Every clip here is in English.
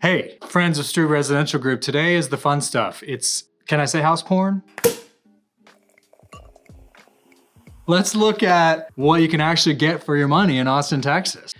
Hey, friends of STRÜB Residential Group, today is the fun stuff. It's, can I say house porn? Let's look at what you can actually get for your money in Austin, Texas.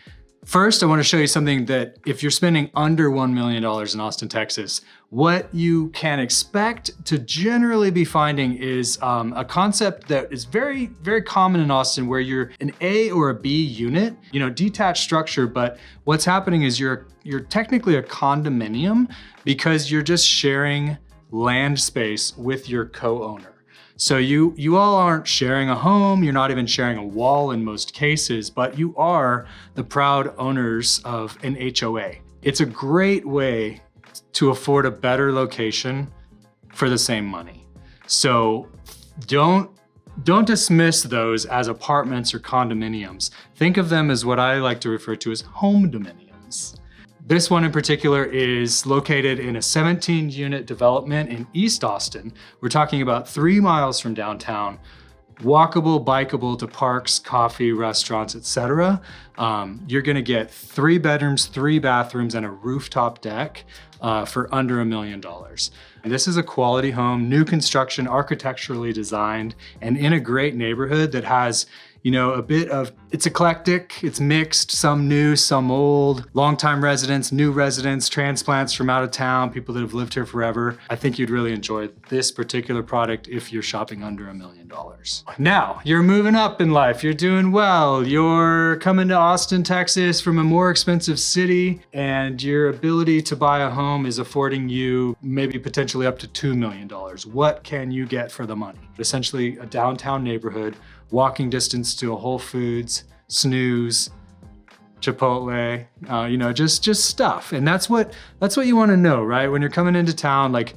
First, I want to show you something that if you're spending under $1 million in Austin, Texas, what you can expect to generally be finding is a concept that is very, very common in Austin where you're an A or a B unit, detached structure, but what's happening is you're technically a condominium because you're just sharing land space with your co-owner. So you all aren't sharing a home, you're not even sharing a wall in most cases, but you are the proud owners of an HOA. It's a great way to afford a better location for the same money. So don't dismiss those as apartments or condominiums. Think of them as what I like to refer to as home dominiums. This one in particular is located in a 17-unit development in East Austin. We're talking about 3 miles from downtown, walkable, bikeable to parks, coffee, restaurants, etc. You're gonna get 3 bedrooms, 3 bathrooms, and a rooftop deck for under $1 million. And this is a quality home, new construction, architecturally designed, and in a great neighborhood that has a bit of, it's eclectic, it's mixed, some new, some old, longtime residents, new residents, transplants from out of town, people that have lived here forever. I think you'd really enjoy this particular product if you're shopping under $1 million. Now, you're moving up in life, you're doing well, you're coming to Austin, Texas from a more expensive city, and your ability to buy a home is affording you maybe potentially up to $2 million. What can you get for the money? Essentially a downtown neighborhood, walking distance to a Whole Foods, Snooze, Chipotle, just stuff. And that's what you want to know, right? When you're coming into town, like,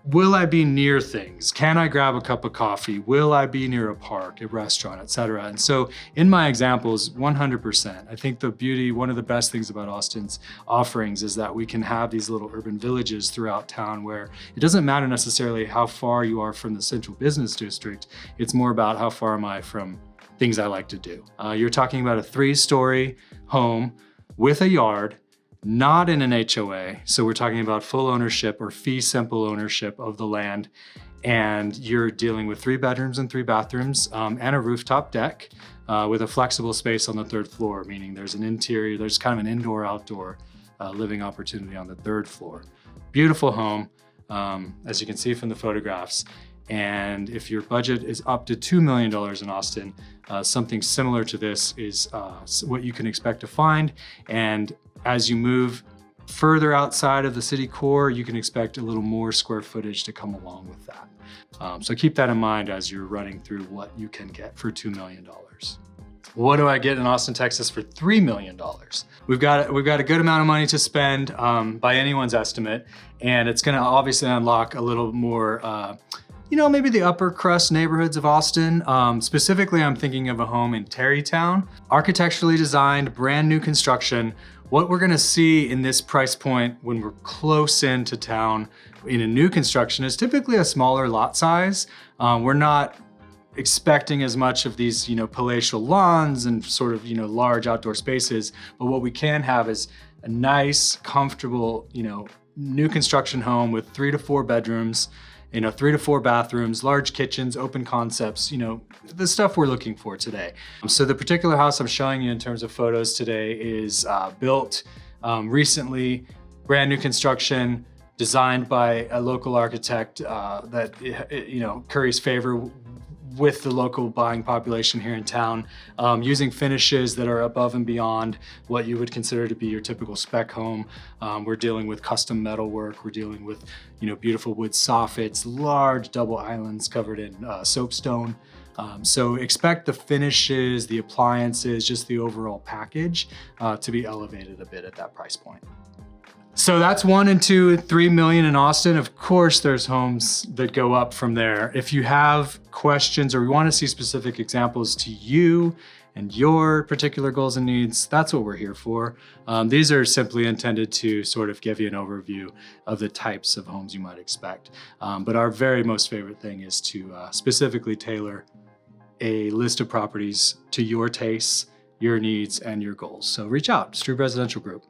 will I be near things? Can I grab a cup of coffee? Will I be near a park, a restaurant, etc.? And so in my examples, 100%. I think the beauty, one of the best things about Austin's offerings is that we can have these little urban villages throughout town where it doesn't matter necessarily how far you are from the central business district. It's more about how far am I from things I like to do. You're talking about a 3-story home with a yard, not in an HOA. So we're talking about full ownership or fee simple ownership of the land. And you're dealing with 3 bedrooms and 3 bathrooms and a rooftop deck with a flexible space on the 3rd floor, meaning there's an interior, there's kind of an indoor-outdoor living opportunity on the 3rd floor. Beautiful home, as you can see from the photographs. And if your budget is up to $2 million in Austin, something similar to this is what you can expect to find. And as you move further outside of the city core, you can expect a little more square footage to come along with that. So keep that in mind as you're running through what you can get for $2 million. What do I get in Austin, Texas for $3 million? We've got a good amount of money to spend by anyone's estimate, and it's gonna obviously unlock a little more maybe the upper crust neighborhoods of Austin. Specifically, I'm thinking of a home in Tarrytown, architecturally designed, brand new construction. What we're gonna see in this price point when we're close into town in a new construction is typically a smaller lot size. We're not expecting as much of these, palatial lawns and sort of, large outdoor spaces, but what we can have is a nice, comfortable, new construction home with 3 to 4 bedrooms, 3 to 4 bathrooms, large kitchens, open concepts, the stuff we're looking for today. So the particular house I'm showing you in terms of photos today is built recently, brand new construction, designed by a local architect that curries favor with the local buying population here in town, using finishes that are above and beyond what you would consider to be your typical spec home. We're dealing with custom metal work. We're dealing with, beautiful wood soffits, large double islands covered in soapstone. So expect the finishes, the appliances, just the overall package to be elevated a bit at that price point. So that's 1 and 2, 3 million in Austin. Of course, there's homes that go up from there. If you have questions or you want to see specific examples to you and your particular goals and needs, that's what we're here for. These are simply intended to sort of give you an overview of the types of homes you might expect. But our very most favorite thing is to specifically tailor a list of properties to your tastes, your needs, and your goals. So reach out, STRÜB Residential Group.